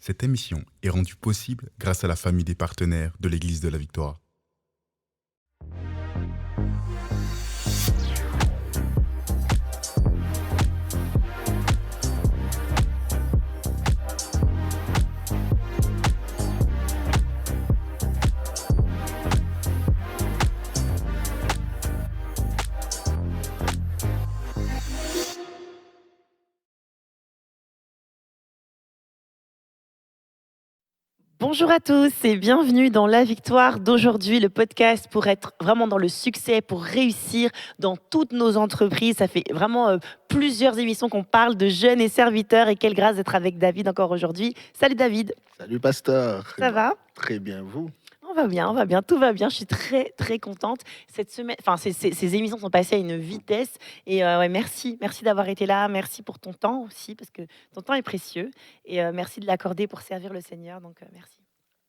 Cette émission est rendue possible grâce à la famille des partenaires de l'Église de la Victoire. Bonjour à tous et bienvenue dans La Victoire d'aujourd'hui, le podcast pour être vraiment dans le succès, pour réussir dans toutes nos entreprises. Ça fait vraiment plusieurs émissions qu'on parle de jeunes et serviteurs et quelle grâce d'être avec David encore aujourd'hui. Salut David, Salut pasteur. ça va? Très bien, vous? On va bien, tout va bien. Je suis très très contente. Cette semaine, enfin ces émissions sont passées à une vitesse et ouais, merci d'avoir été là. Merci pour ton temps aussi parce que ton temps est précieux et merci de l'accorder pour servir le Seigneur. Donc merci.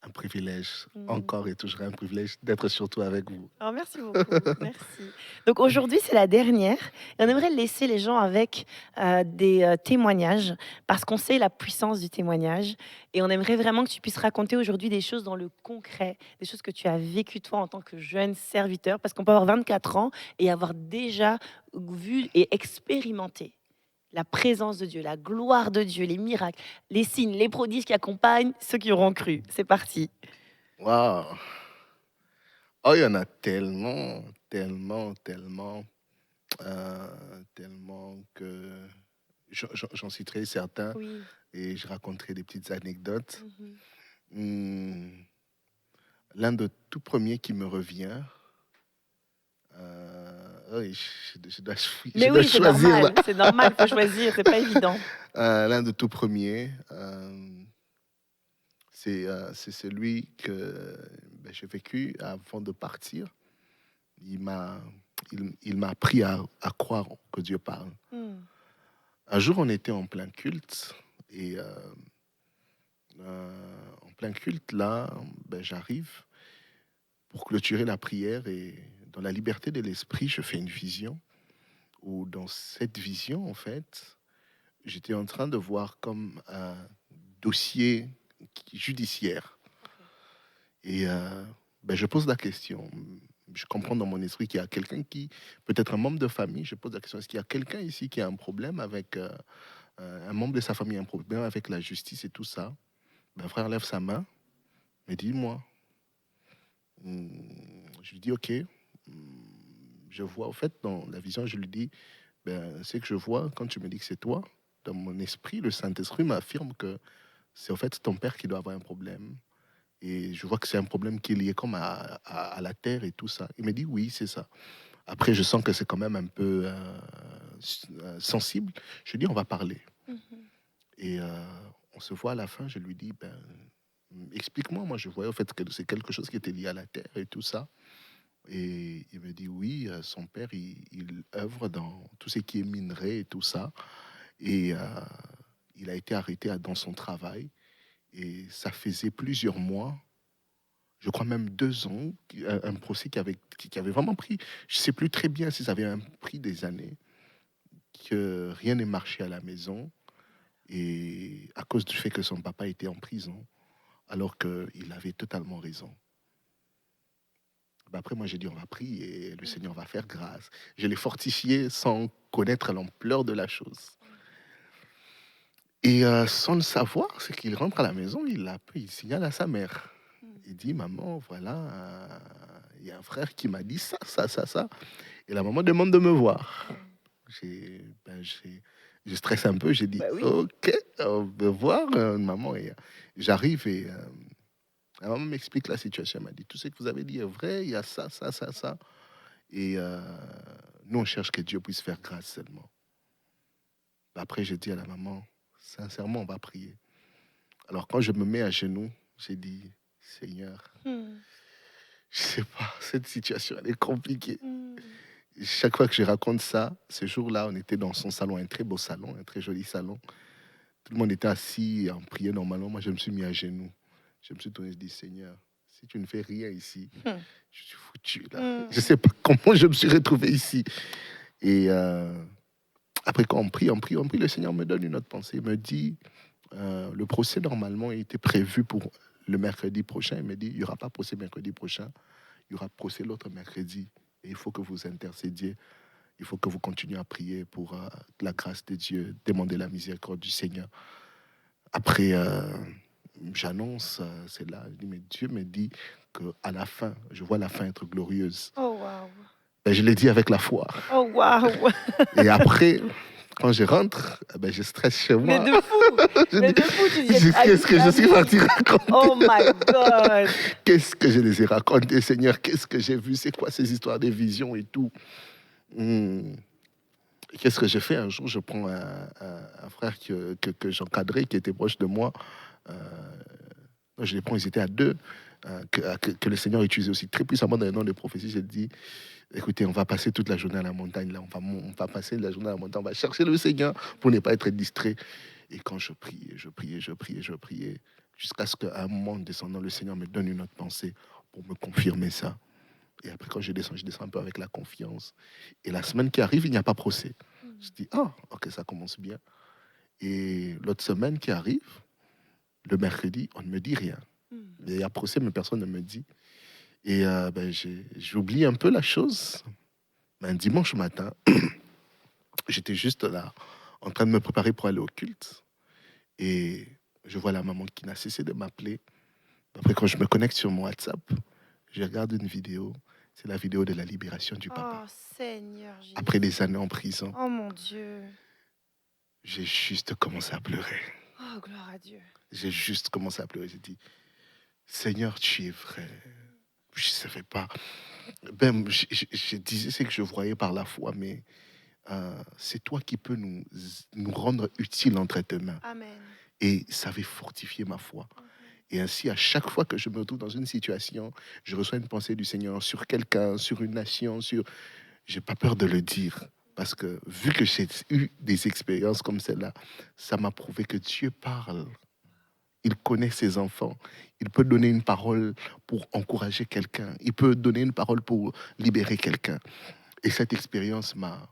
Un privilège, Mm. encore et toujours un privilège d'être surtout avec vous. Alors, merci beaucoup. Merci. Donc aujourd'hui, c'est la dernière. Et on aimerait laisser les gens avec des témoignages parce qu'on sait la puissance du témoignage. Et on aimerait vraiment que tu puisses raconter aujourd'hui des choses dans le concret, des choses que tu as vécues toi en tant que jeune serviteur. Parce qu'on peut avoir 24 ans et avoir déjà vu et expérimenté la présence de Dieu, la gloire de Dieu, les miracles, les signes, les prodiges qui accompagnent ceux qui auront cru. C'est parti. Waouh! Oh, il y en a tellement, tellement que j'en citerai certains Oui. et je raconterai des petites anecdotes. Mhm. Hmm, L'un de tout premiers qui me revient, oui, je dois, Mais je dois oui, c'est choisir là. normal, il faut choisir, c'est pas évident. L'un de tout premiers, c'est celui que j'ai vécu avant de partir. Il m'a, il m'a appris à croire que Dieu parle. Mmh. Un jour, on était en plein culte et en plein culte, là, j'arrive pour clôturer la prière et dans la liberté de l'esprit, je fais une vision où dans cette vision, en fait, j'étais en train de voir comme un dossier judiciaire. Et je pose la question. Je comprends dans mon esprit qu'il y a quelqu'un qui, peut-être un membre de famille, je pose la question, est-ce qu'il y a quelqu'un ici qui a un problème avec, un membre de sa famille a un problème avec la justice et tout ça? Un frère lève sa main, me dit, moi. Je lui dis, ok. Je vois, en fait, dans la vision, je lui dis, c'est que je vois, quand tu me dis que c'est toi, dans mon esprit, le Saint-Esprit m'affirme que c'est en fait ton père qui doit avoir un problème. Et je vois que c'est un problème qui est lié comme à la terre et tout ça. Il me dit oui, c'est ça. Après, je sens que c'est quand même un peu sensible. Je lui dis, on va parler. Mmh. Et on se voit à la fin, je lui dis, explique-moi. Moi, je voyais en fait que c'est quelque chose qui était lié à la terre et tout ça. Et il me dit, oui, son père, il œuvre dans tout ce qui est minerai et tout ça. Et il a été arrêté dans son travail. Et ça faisait plusieurs mois, je crois même 2 ans, un procès qui avait vraiment pris, je ne sais plus très bien si ça avait pris des années, que rien n'est marché à la maison, et à cause du fait que son papa était en prison, alors qu'il avait totalement raison. Après, moi, j'ai dit, on va prier, le Seigneur va faire grâce. Je l'ai fortifié sans connaître l'ampleur de la chose. Et sans le savoir, c'est qu'il rentre à la maison, il signale à sa mère. Il dit, maman, voilà, il y a un frère qui m'a dit ça, ça, ça, ça. Et la maman demande de me voir. Je stresse un peu, j'ai dit, Bah oui. ok, on veut voir, maman. Et j'arrive et la maman m'explique la situation. Elle m'a dit, tout ce que vous avez dit est vrai, il y a ça, ça, ça, ça. Et nous, on cherche que Dieu puisse faire grâce seulement. Après, j'ai dit à la maman, sincèrement, on va prier. Alors, quand je me mets à genoux, j'ai dit, Seigneur, Mmh. je sais pas, cette situation, elle est compliquée. Mmh. Chaque fois que je raconte ça, ce jour-là, on était dans son salon, un très beau salon, un très joli salon. Tout le monde était assis et en priait normalement. Moi, je me suis mis à genoux. Je me suis tourné, je dis, Seigneur, si tu ne fais rien ici, Mmh. je suis foutu là. Mmh. Je ne sais pas comment je me suis retrouvé ici. Et après, quand on prie, le Seigneur me donne une autre pensée. Il me dit, Le procès, normalement, était prévu pour le mercredi prochain. Il m'a dit, il n'y aura pas procès mercredi prochain, il y aura procès l'autre mercredi. Et il faut que vous intercédiez, il faut que vous continuiez à prier pour la grâce de Dieu, demander la miséricorde du Seigneur. Après, j'annonce, c'est là, je dis, mais Dieu me dit qu'à la fin, je vois la fin être glorieuse. Oh waouh! Ben, je l'ai dit avec la foi. Oh waouh! Et après, quand je rentre, ben, je stresse chez Mais moi. de fou! Je Mais dis, de fou, tu dis qu'est-ce que je suis parti raconter? Oh my God! Qu'est-ce que je les ai racontés, Seigneur? Qu'est-ce que j'ai vu? C'est quoi ces histoires de visions et tout? Hmm. Qu'est-ce que j'ai fait? Un jour, je prends un frère que j'encadrais, qui était proche de moi. Euh, je les prends, ils étaient à deux, que le Seigneur utilisait aussi très puissamment dans les noms de prophétie. J'ai dit, écoutez, on va passer toute la journée à la montagne, là, on va passer la journée à la montagne, on va chercher le Seigneur pour ne pas être distrait. Et quand je priais, jusqu'à ce qu'à un moment descendant, le Seigneur me donne une autre pensée pour me confirmer ça. Et après, quand je descends un peu avec la confiance. Et la semaine qui arrive, il n'y a pas procès. Je dis, ah, ok, ça commence bien. Et l'autre semaine qui arrive, le mercredi, on ne me dit rien. Il y a procès, mais personne ne me dit. Et ben, j'oublie un peu la chose. Mais un dimanche matin, j'étais juste là, en train de me préparer pour aller au culte. Et je vois la maman qui n'a cessé de m'appeler. Après, quand je me connecte sur mon WhatsApp, je regarde une vidéo. C'est la vidéo de la libération du papa. Oh Seigneur Jésus! Après des années en prison, Oh mon Dieu! j'ai juste commencé à pleurer. Oh gloire à Dieu! J'ai juste commencé à pleurer. J'ai dit, Seigneur, tu es vrai. Je ne savais pas. Ben, je disais ce que je voyais par la foi, mais c'est toi qui peux nous rendre utiles entre tes mains. Amen. Et ça avait fortifié ma foi. Et ainsi, à chaque fois que je me retrouve dans une situation, je reçois une pensée du Seigneur sur quelqu'un, sur une nation, j'ai pas peur de le dire. Parce que vu que j'ai eu des expériences comme celle-là, ça m'a prouvé que Dieu parle. Il connaît ses enfants. Il peut donner une parole pour encourager quelqu'un. Il peut donner une parole pour libérer quelqu'un. Et cette expérience m'a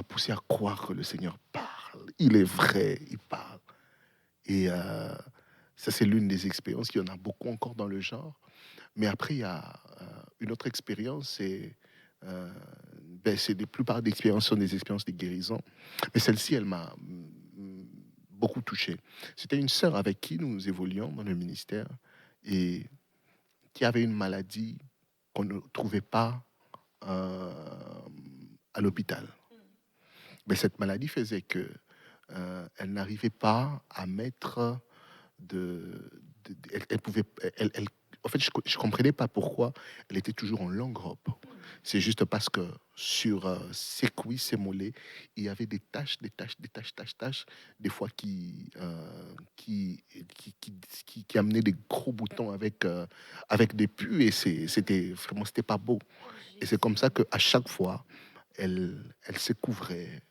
poussé à croire que le Seigneur parle. Il est vrai, il parle. Et ça, c'est l'une des expériences. Il y en a beaucoup encore dans le genre. Mais après, il y a une autre expérience. C'est la plupart des expériences sont des expériences de guérison. Mais celle-ci, elle m'a beaucoup touché. C'était une sœur avec qui nous évoluions dans le ministère et qui avait une maladie qu'on ne trouvait pas à l'hôpital. Mais cette maladie faisait que elle n'arrivait pas à mettre elle pouvait, en fait, je ne comprenais pas pourquoi elle était toujours en longue robe. C'est juste parce que sur ses cuisses, ses mollets, il y avait des taches, des fois qui amenaient des gros boutons avec des pus et c'était pas beau. Et c'est comme ça qu'à chaque fois, elle se couvrait.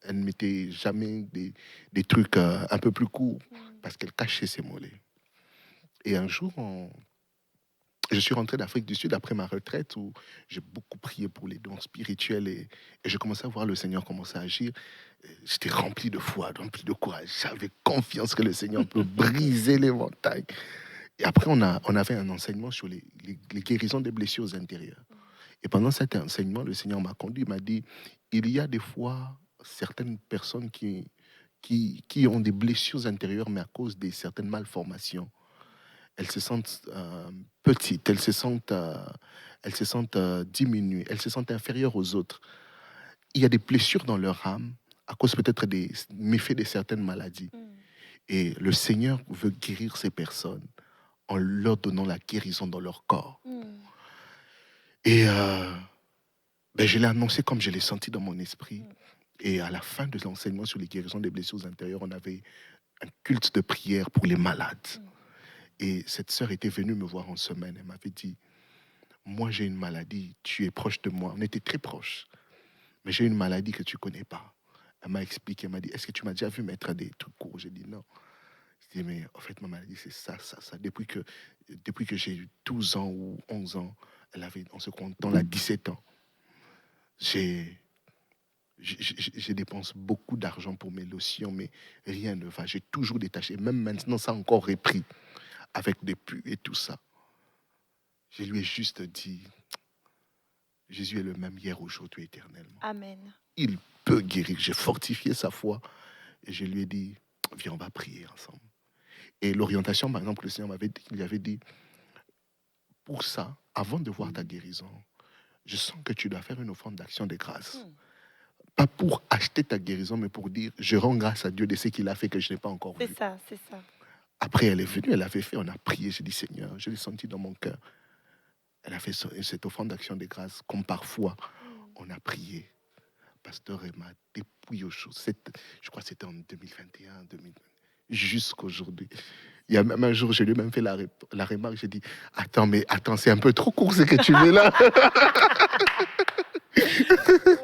Elle ne mettait jamais des trucs un peu plus courts parce qu'elle cachait ses mollets. Et un jour, je suis rentré d'Afrique du Sud après ma retraite où j'ai beaucoup prié pour les dons spirituels et je commençais à voir le Seigneur commencer à agir. J'étais rempli de foi, rempli de courage. J'avais confiance que le Seigneur peut briser les montagnes. Et après, on avait un enseignement sur les guérisons des blessures intérieures. Et pendant cet enseignement, le Seigneur m'a conduit, il m'a dit, il y a des fois certaines personnes qui ont des blessures intérieures, mais à cause de certaines malformations, elles se sentent petites, elles se sentent diminuées, elles se sentent inférieures aux autres. Il y a des blessures dans leur âme à cause peut-être des méfaits de certaines maladies. Et le Seigneur veut guérir ces personnes en leur donnant la guérison dans leur corps. Et je l'ai annoncé comme je l'ai senti dans mon esprit. Et à la fin de l'enseignement sur les guérisons des blessures intérieures, on avait un culte de prière pour les malades. Et cette sœur était venue me voir en semaine. Elle m'avait dit, moi j'ai une maladie, tu es proche de moi. On était très proches. Mais j'ai une maladie que tu ne connais pas. Elle m'a expliqué, elle m'a dit, est-ce que tu m'as déjà vu mettre des trucs courts? J'ai dit non. Je dis, mais en fait, ma maladie, c'est ça. Depuis que j'ai eu 12 ans ou 11 ans, on se compte, elle a 17 ans. J'ai Je dépense beaucoup d'argent pour mes lotions, mais rien ne va. J'ai toujours détaché. Même maintenant, ça a encore repris avec des pus et tout ça. Je lui ai juste dit, Jésus est le même hier, aujourd'hui, éternellement. Amen. Il peut guérir. J'ai fortifié sa foi et je lui ai dit, viens, on va prier ensemble. Et l'orientation, par exemple, le Seigneur il lui avait dit, pour ça, avant de voir ta guérison, je sens que tu dois faire une offrande d'action de grâce. Mm. Pas pour acheter ta guérison, mais pour dire, je rends grâce à Dieu de ce qu'il a fait que je n'ai pas encore C'est vu. ça, c'est ça. Après, elle est venue, elle avait fait, on a prié. J'ai dit, Seigneur, je l'ai senti dans mon cœur. Elle a fait cette offrande d'action de grâce, comme parfois, on a prié. Pasteur Emma, dépouille aux choses. Je crois que c'était en 2021, 2020, jusqu'aujourd'hui. Il y a même un jour, je lui ai même fait la remarque, j'ai dit, attends, c'est un peu trop court ce que tu veux là.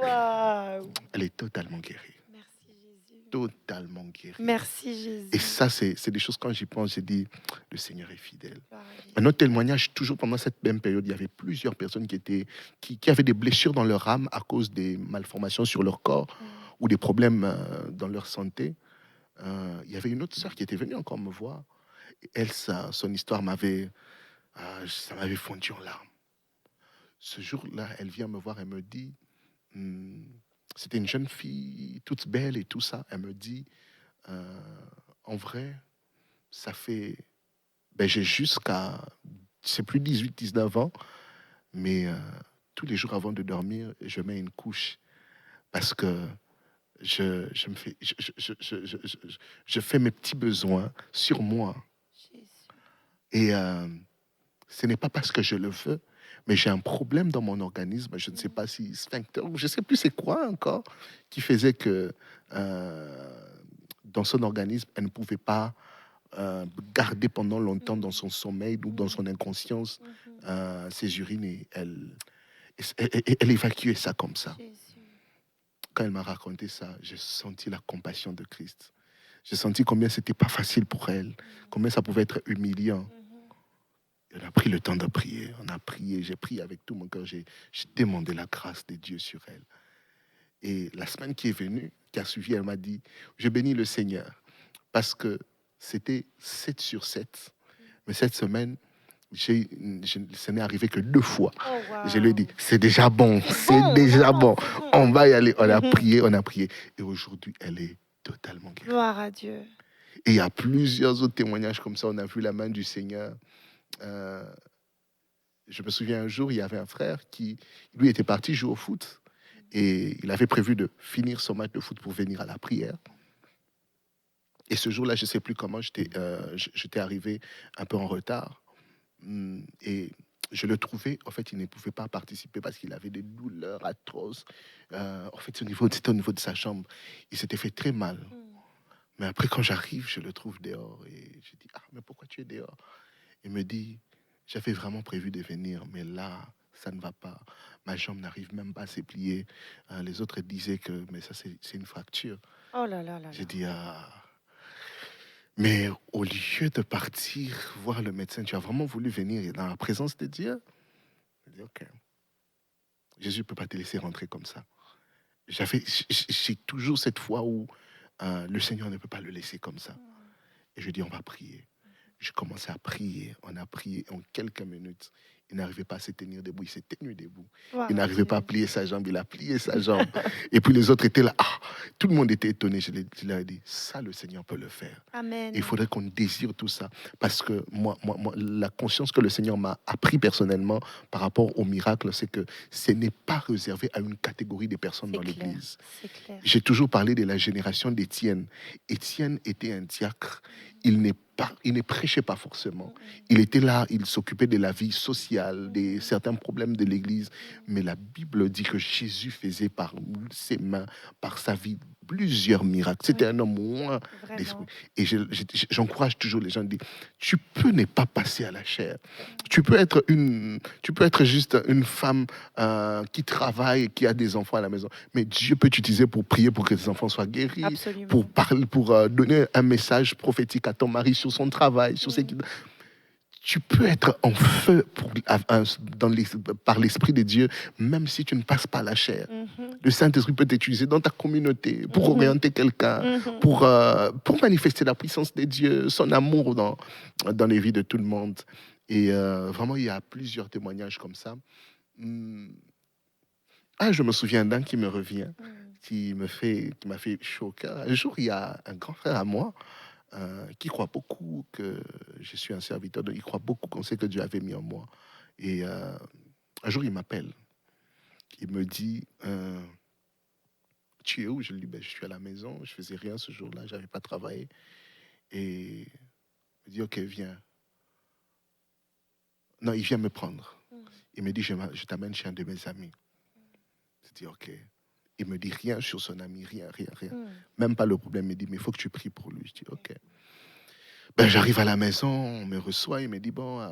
Waouh. Elle est totalement guérie. Merci Jésus. Totalement guérie. Merci Jésus. Et ça, c'est des choses, quand j'y pense, j'ai dit, le Seigneur est fidèle. Gloire à Jésus. Un autre témoignage, toujours pendant cette même période, il y avait plusieurs personnes qui avaient des blessures dans leur âme à cause des malformations sur leur corps ou des problèmes dans leur santé. Il y avait une autre sœur qui était venue encore me voir. Et elle, son histoire ça m'avait fondu en larmes. Ce jour-là, elle vient me voir et me dit, c'était une jeune fille toute belle et tout ça. Elle me dit, en vrai, ça fait... j'ai jusqu'à, c'est plus 18, 19 ans, mais tous les jours avant de dormir, je mets une couche parce que je fais mes petits besoins sur moi. Jésus. Et ce n'est pas parce que je le veux, mais j'ai un problème dans mon organisme. Je ne sais pas si sphincter, ou je ne sais plus c'est quoi encore, qui faisait que dans son organisme, elle ne pouvait pas garder pendant longtemps dans son sommeil ou dans son inconscience ses urines et elle évacuait ça comme ça. Jésus. Quand elle m'a raconté ça, j'ai senti la compassion de Christ. J'ai senti combien c'était pas facile pour elle, combien ça pouvait être humiliant. Et on a pris le temps de prier, on a prié, j'ai prié avec tout mon cœur, j'ai demandé la grâce de Dieu sur elle. Et la semaine qui est venue, qui a suivi, elle m'a dit, je bénis le Seigneur, parce que c'était 7 sur 7. Mais cette semaine, ce n'est arrivé que 2 fois. Oh, wow. Je lui ai dit, c'est déjà bon, c'est déjà bon. On va y aller. On a prié. Et aujourd'hui, elle est totalement guérie. Gloire à Dieu. Et il y a plusieurs autres témoignages comme ça. On a vu la main du Seigneur. Je me souviens un jour, il y avait un frère qui, lui, était parti jouer au foot. Et il avait prévu de finir son match de foot pour venir à la prière. Et ce jour-là, je ne sais plus comment, j'étais arrivé un peu en retard. Et je le trouvais, en fait, il ne pouvait pas participer parce qu'il avait des douleurs atroces. En fait, c'était au niveau de sa chambre. Il s'était fait très mal. Mais après, quand j'arrive, je le trouve dehors. Et je dis, mais pourquoi tu es dehors? Il me dit, j'avais vraiment prévu de venir, mais là, ça ne va pas. Ma jambe n'arrive même pas à se plier. Les autres disaient que mais ça, c'est une fracture. Oh là là là. J'ai dit, mais au lieu de partir voir le médecin, tu as vraiment voulu venir dans la présence de Dieu? Je dis, ok. Jésus ne peut pas te laisser rentrer comme ça. J'ai toujours cette foi où le Seigneur ne peut pas le laisser comme ça. Et je dis, on va prier. Je commençais à prier. On a prié en quelques minutes. Il n'arrivait pas à se tenir debout. Il s'est tenu debout. Wow, il n'arrivait pas à plier sa jambe. Il a plié sa jambe. Et puis les autres étaient là. Tout le monde était étonné. Je leur ai dit, ça, le Seigneur peut le faire. Amen. Et il faudrait qu'on désire tout ça. Parce que moi, la conscience que le Seigneur m'a appris personnellement par rapport au miracle, c'est que ce n'est pas réservé à une catégorie de personnes dans l'Église. C'est clair. J'ai toujours parlé de la génération d'Étienne. Étienne était un diacre. Il ne prêchait pas forcément. Il était là, il s'occupait de la vie sociale, de certains problèmes de l'Église. Mais la Bible dit que Jésus faisait par ses mains, par sa vie, plusieurs miracles. C'était un homme loin d'esprit. Et j'encourage toujours les gens à dire, tu peux ne pas passer à la chair. Tu peux être juste une femme qui travaille, qui a des enfants à la maison. Mais Dieu peut t'utiliser pour prier pour que tes enfants soient guéris. Absolument. Pour donner un message prophétique à ton mari sur son travail, sur ce qui... tu peux être en feu par l'Esprit de Dieu, même si tu ne passes pas la chair. Mhm. Le Saint-Esprit peut t'utiliser dans ta communauté pour Mhm. orienter quelqu'un, Mhm. pour manifester la puissance de Dieu, son amour dans les vies de tout le monde. Et vraiment, il y a plusieurs témoignages comme ça. Hum, je me souviens d'un qui me revient, qui m'a fait chaud au cœur. Un jour, il y a un grand frère à moi qui croit beaucoup que je suis un serviteur. Il croit beaucoup qu'on sait que Dieu avait mis en moi. Et un jour, il m'appelle. Il me dit, tu es où? Je lui dis, ben, je suis à la maison. Je faisais rien ce jour-là. Je n'avais pas travaillé. Et il me dit, ok, viens. Non, il vient me prendre. Il me dit, je t'amène chez un de mes amis. Je dis, ok. Il me dit rien sur son ami, rien. Même pas le problème. Il me dit, mais il faut que tu pries pour lui. Je dis, ok. Ben, j'arrive à la maison, on me reçoit, il me dit, bon,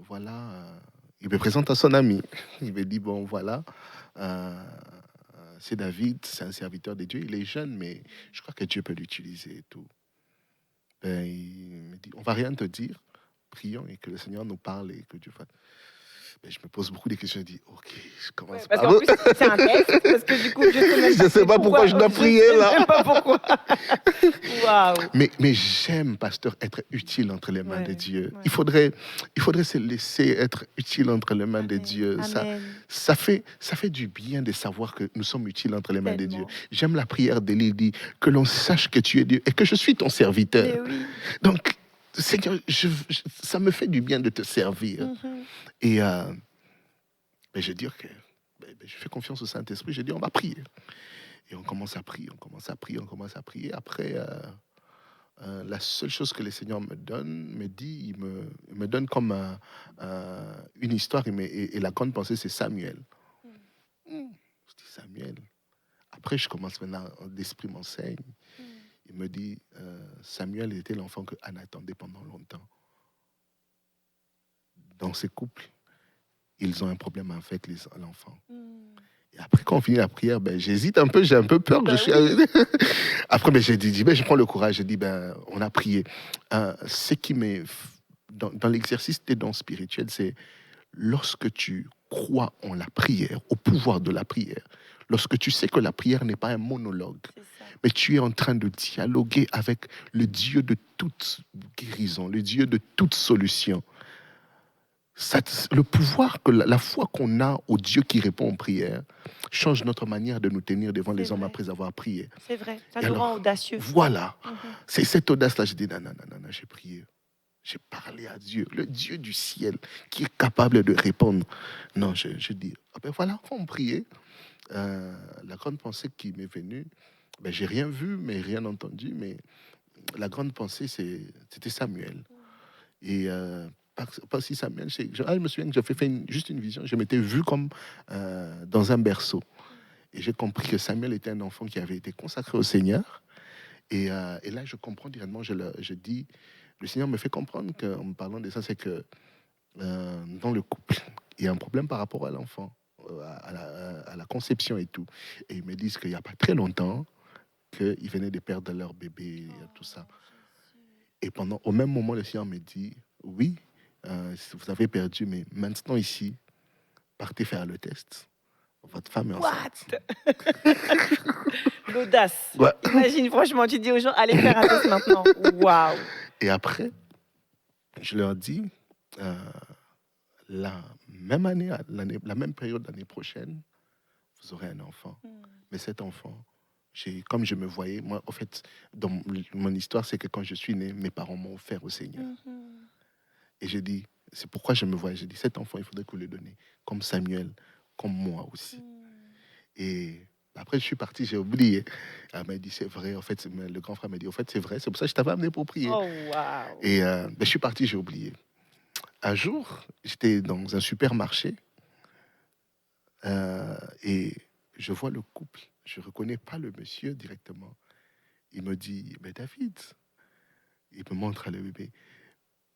voilà. Il me présente à son ami. Il me dit, bon, voilà. C'est David, c'est un serviteur de Dieu. Il est jeune, mais je crois que Dieu peut l'utiliser et tout. Ben, il me dit, on va rien te dire. Prions et que le Seigneur nous parle et que Dieu fasse. Ben, je me pose beaucoup de questions. Je dis, ok, je commence Parce par qu'en plus, c'est un test, parce que du coup, je sais même Je sais pas pourquoi je dois prier, Je là. sais même pas pourquoi. Waouh. Mais j'aime, pasteur, être utile entre les mains de Ouais, Dieu. ouais. Il faudrait se laisser être utile entre les mains de Amen. Dieu. Amen. Ça fait du bien de savoir que nous sommes utiles entre les mains de Dieu. Tellement. J'aime la prière d'Élie, il dit que l'on sache que tu es Dieu et que je suis ton serviteur. Mais oui. Donc, Seigneur, ça me fait du bien de te servir. Mhm. Et je dis que je fais confiance au Saint-Esprit. Je dis, on va prier. Et on commence à prier. Après, la seule chose que le Seigneur me dit, il me donne comme une histoire. Et la grande pensée, c'est Samuel. Je dis, Samuel. Après, je commence maintenant, l'Esprit m'enseigne. Il me dit, Samuel était l'enfant que Anne attendait pendant longtemps. Dans ces couples, ils ont un problème avec l'enfant. Et après, quand on finit la prière, j'hésite un peu, j'ai un peu peur. Après, j'ai dit, je prends le courage, je dis, on a prié. Ce qui m'est dans l'exercice des dons spirituels, c'est lorsque tu crois en la prière, au pouvoir de la prière, lorsque tu sais que la prière n'est pas un monologue, mais tu es en train de dialoguer avec le Dieu de toute guérison, le Dieu de toute solution. Le pouvoir, la foi qu'on a au Dieu qui répond aux prières, change notre manière de nous tenir devant les hommes après avoir prié. C'est vrai, ça Et nous alors, rend audacieux. Voilà, c'est cette audace-là. Je dis, non, j'ai prié. J'ai parlé à Dieu, le Dieu du ciel, qui est capable de répondre. Non, je dis, voilà, on priait. La grande pensée qui m'est venue, j'ai rien vu, mais rien entendu, mais la grande pensée, c'était Samuel. Et pas si Samuel, je me souviens que j'avais fait juste une vision, je m'étais vu comme dans un berceau. Et j'ai compris que Samuel était un enfant qui avait été consacré au Seigneur. Et là, je comprends directement, je dis, le Seigneur me fait comprendre qu'en me parlant de ça, c'est que dans le couple, il y a un problème par rapport à l'enfant, à la conception et tout. Et ils me disent qu'il n'y a pas très longtemps qu'ils venaient de perdre leur bébé, tout ça. Et au même moment, le Seigneur me dit, oui, vous avez perdu, mais maintenant ici, partez faire le test. Votre femme est enceinte. L'audace. Ouais. Imagine, franchement, tu dis aux gens, allez faire un test maintenant. Waouh. Et après, je leur dis, la même année, la même période l'année prochaine, vous aurez un enfant. Mais cet enfant, comme je me voyais, moi, en fait, dans mon histoire, c'est que quand je suis né, mes parents m'ont offert au Seigneur. Et j'ai dit, c'est pourquoi je me voyais. J'ai dit, cet enfant, il faudrait que vous le donniez, comme Samuel, comme moi aussi. Et après, je suis parti, j'ai oublié. Elle m'a dit, c'est vrai. En fait, le grand frère m'a dit, en fait, c'est vrai. C'est pour ça que je t'avais amené pour prier. Oh, wow. Et je suis parti, j'ai oublié. Un jour, j'étais dans un supermarché et je vois le couple. Je ne reconnais pas le monsieur directement. Il me dit, mais David, il me montre le bébé.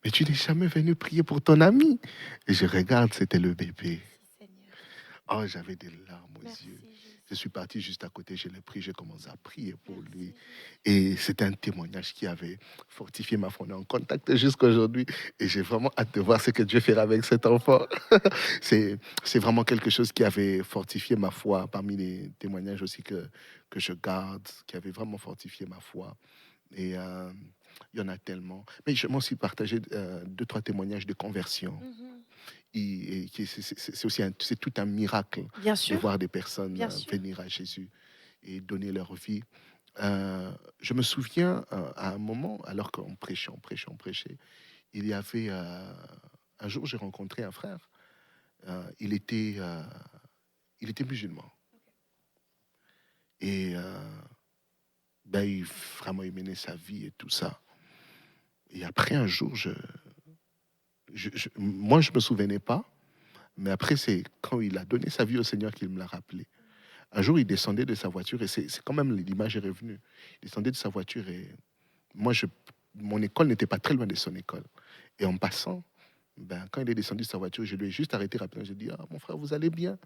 Mais tu n'es jamais venu prier pour ton ami. Et je regarde, c'était le bébé. Oh, j'avais des larmes aux Merci yeux. Jésus. Je suis parti juste à côté, je l'ai pris, j'ai commencé à prier pour Merci lui. Jésus. Et c'était un témoignage qui avait fortifié ma foi. On est en contact jusqu'à aujourd'hui. Et j'ai vraiment hâte de voir ce que Dieu fera avec cet enfant. C'est vraiment quelque chose qui avait fortifié ma foi, parmi les témoignages aussi que je garde, qui avait vraiment fortifié ma foi. Et il y en a tellement. Mais je m'en suis partagé deux, trois témoignages de conversion. Mhm. C'est aussi c'est tout un miracle Bien de sûr, voir des personnes bien sûr. venir à Jésus et donner leur vie. Je me souviens à un moment, alors qu'on prêchait, on prêchait, il y avait un jour, j'ai rencontré un frère. euh, il, était, euh, il était musulman. Et ben, vraiment, il menait sa vie et tout ça. Et après, un jour, moi, je ne me souvenais pas. Mais après, c'est quand il a donné sa vie au Seigneur qu'il me l'a rappelé. Un jour, il descendait de sa voiture, et c'est quand même l'image est revenue. Il descendait de sa voiture, et moi, mon école n'était pas très loin de son école. Et en passant, ben, quand il est descendu de sa voiture, je lui ai juste arrêté rapidement. J'ai dit, ah, mon frère, vous allez bien?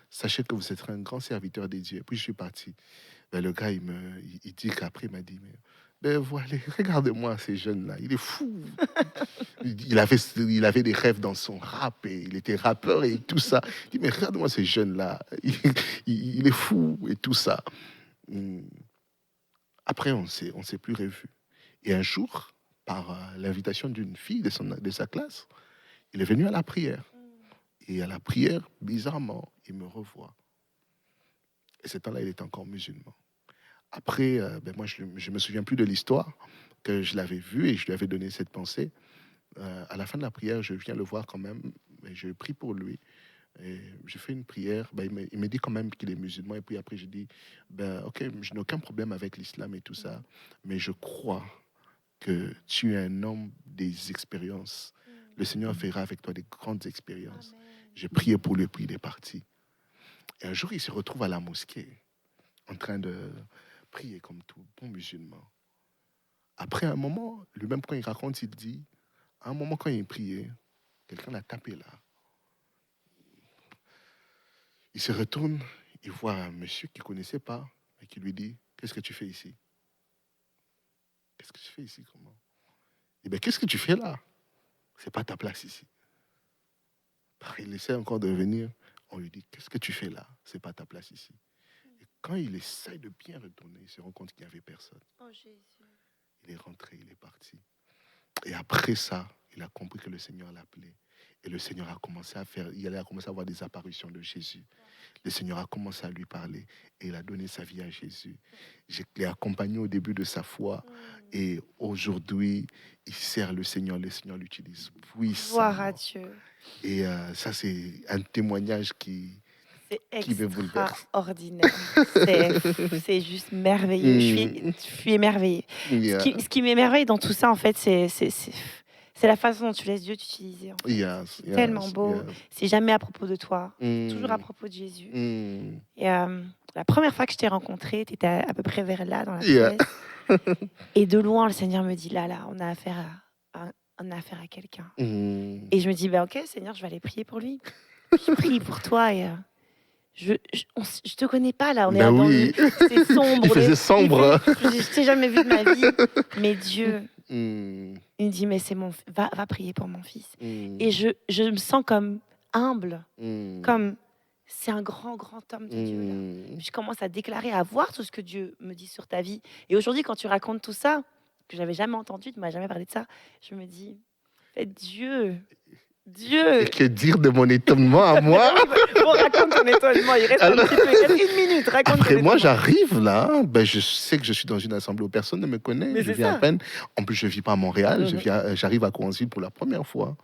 Sachez que vous êtes un grand serviteur des dieux. Et puis, je suis parti. Ben, le gars, il dit qu'après, il m'a dit, mais ben, voilà, regardez-moi ces jeunes-là, il est fou. Il avait des rêves dans son rap, et il était rappeur et tout ça. Il dit, mais regarde-moi ces jeunes-là, il est fou et tout ça. Hum. Après, on s'est plus revus. Et un jour, par l'invitation d'une fille de sa classe, il est venu à la prière. Et à la prière, bizarrement, il me revoit. Et ce temps-là, il était encore musulman. Après, ben moi, je ne me souviens plus de l'histoire, que je l'avais vu et je lui avais donné cette pensée. À la fin de la prière, je viens le voir quand même, et je prie pour lui. Et je fais une prière, ben, il me dit quand même qu'il est musulman. Et puis après, je dis, ben, ok, je n'ai aucun problème avec l'islam et tout ça, mais je crois que tu es un homme des expériences. Le Seigneur fera avec toi des grandes expériences. Amen. J'ai prié pour lui, puis il est parti. Et un jour, il se retrouve à la mosquée, en train de prier comme tout bon musulman. Après un moment, lui-même, quand il raconte, il dit, à un moment, quand il priait, quelqu'un l'a tapé là. Il se retourne, il voit un monsieur qu'il ne connaissait pas et qui lui dit, qu'est-ce que tu fais ici? Qu'est-ce que tu fais ici? Comment? Il dit, ben, qu'est-ce que tu fais là? C'est pas ta place ici. Il essaie encore de venir. On lui dit, qu'est-ce que tu fais là? C'est pas ta place ici. Et quand il essaie de bien retourner, il se rend compte qu'il n'y avait personne. Oh Jésus. Il est rentré, il est parti. Et après ça, il a compris que le Seigneur l'appelait. Et le Seigneur a commencé il a commencé à avoir des apparitions de Jésus. Le Seigneur a commencé à lui parler et il a donné sa vie à Jésus. Je l'ai accompagné au début de sa foi et aujourd'hui, il sert le Seigneur l'utilise Gloire à puissamment. Dieu. Et ça, c'est un témoignage C'est qui me bouleverse. extraordinaire. C'est juste merveilleux. Je suis émerveillée. Yeah. Ce qui m'émerveille dans tout ça, en fait, c'est la façon dont tu laisses Dieu t'utiliser. En fait. Yes, C'est tellement beau. yes. C'est jamais à propos de toi. C'est toujours à Mm, propos de Jésus. mm. Et la première fois que je t'ai rencontré, tu étais à peu près vers là, dans la Yeah. pièce. Et de loin, le Seigneur me dit, là, on a affaire à quelqu'un. Mm. Et je me dis, ben ok, Seigneur, je vais aller prier pour lui. Je prie pour toi et je te connais pas là, on est Ben là dans oui. c'est sombre. Il faisait sombre. Je t'ai jamais vu de ma vie, mais Dieu, Mm, il me dit, mais c'est va prier pour mon fils. mm, Et je me sens comme humble, mm, comme c'est un grand, grand homme de Dieu là. mm. Je commence à déclarer, à voir tout ce que Dieu me dit sur ta vie. Et aujourd'hui, quand tu racontes tout ça, que j'avais jamais entendu, tu m'as jamais parlé de ça, je me dis, fait Dieu. Et que dire de mon étonnement à moi? Bon, raconte ton étonnement, il reste Alors- un petit peu, il reste une minute, raconte ton Après, moi, étonnement. j'arrive là, ben, je sais que je suis dans une assemblée où personne ne me connaît. Mais Je c'est viens ça. à peine. En plus, je ne vis pas à Montréal. Mhm. J'arrive à Coansville pour la première fois.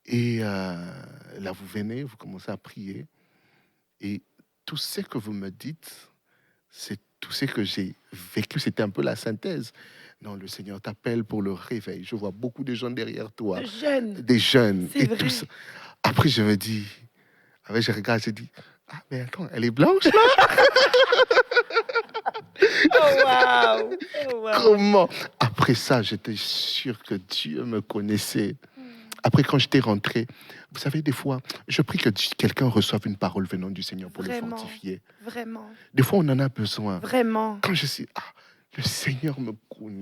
Et là, vous venez, vous commencez à prier. Et tout ce que vous me dites, c'est tout ce que j'ai vécu. C'était un peu la synthèse. Non, le Seigneur t'appelle pour le réveil. Je vois beaucoup de gens derrière toi, De jeune. des jeunes C'est et vrai. tout ça. Après, je me dis, je regarde, je dis, ah, mais attends, elle est blanche là? Oh waouh. Oh waouh. Comment? Après ça, j'étais sûr que Dieu me connaissait. Après, quand j'étais rentré, vous savez, des fois, je prie que quelqu'un reçoive une parole venant du Seigneur pour le Vraiment, fortifier. vraiment, Des fois, on en a besoin. vraiment. Quand je sais, le Seigneur me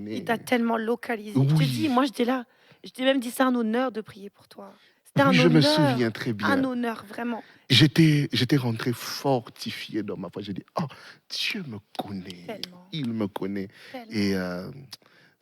Il t'a connaît. tellement localisé. Je te dis, Oui, moi j'étais là. Je t'ai même dit, c'est un honneur de prier pour toi. C'était oui, je me un souviens très bien. honneur, vraiment. J'étais rentré fortifié dans ma foi. J'ai dit, Dieu me connaît. Tellement, Il me connaît. Et tellement.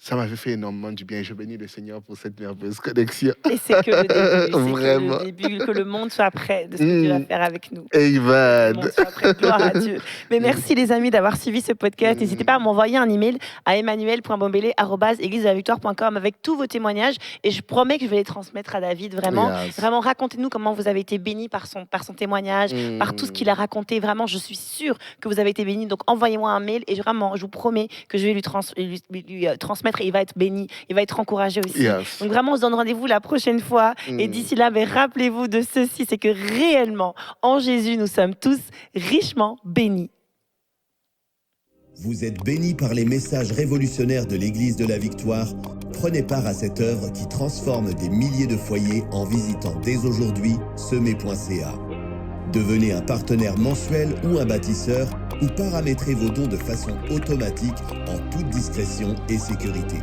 ça m'avait fait énormément du bien. Je bénis le Seigneur pour cette merveilleuse connexion. Et c'est que le début, c'est que le Vraiment. début, que le monde soit prêt de ce que Dieu va Mm. faire avec nous. Que le Amen. monde soit prêt. Gloire à Dieu. Mais merci les amis d'avoir suivi ce podcast. N'hésitez pas à m'envoyer un email à emmanuel.bombele@églisedelavictoire.com avec tous vos témoignages et je promets que je vais les transmettre à David. Vraiment, Yes. vraiment racontez-nous comment vous avez été bénis par son témoignage, par tout ce qu'il a Mm. raconté. Vraiment, je suis sûre que vous avez été bénis. Donc envoyez-moi un mail et vraiment, je vous promets que je vais lui transmettre et il va être béni, il va être encouragé aussi. Yes. Donc vraiment, on se donne rendez-vous la prochaine fois. Et Mm. d'ici là, mais rappelez-vous de ceci, c'est que réellement, en Jésus, nous sommes tous richement bénis. Vous êtes bénis par les messages révolutionnaires de l'Église de la Victoire. Prenez part à cette œuvre qui transforme des milliers de foyers en visitant dès aujourd'hui semer.ca. Devenez un partenaire mensuel ou un bâtisseur ou paramétrez vos dons de façon automatique en toute discrétion et sécurité.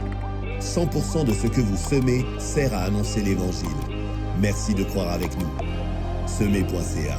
100% de ce que vous semez sert à annoncer l'Évangile. Merci de croire avec nous. Semer.ca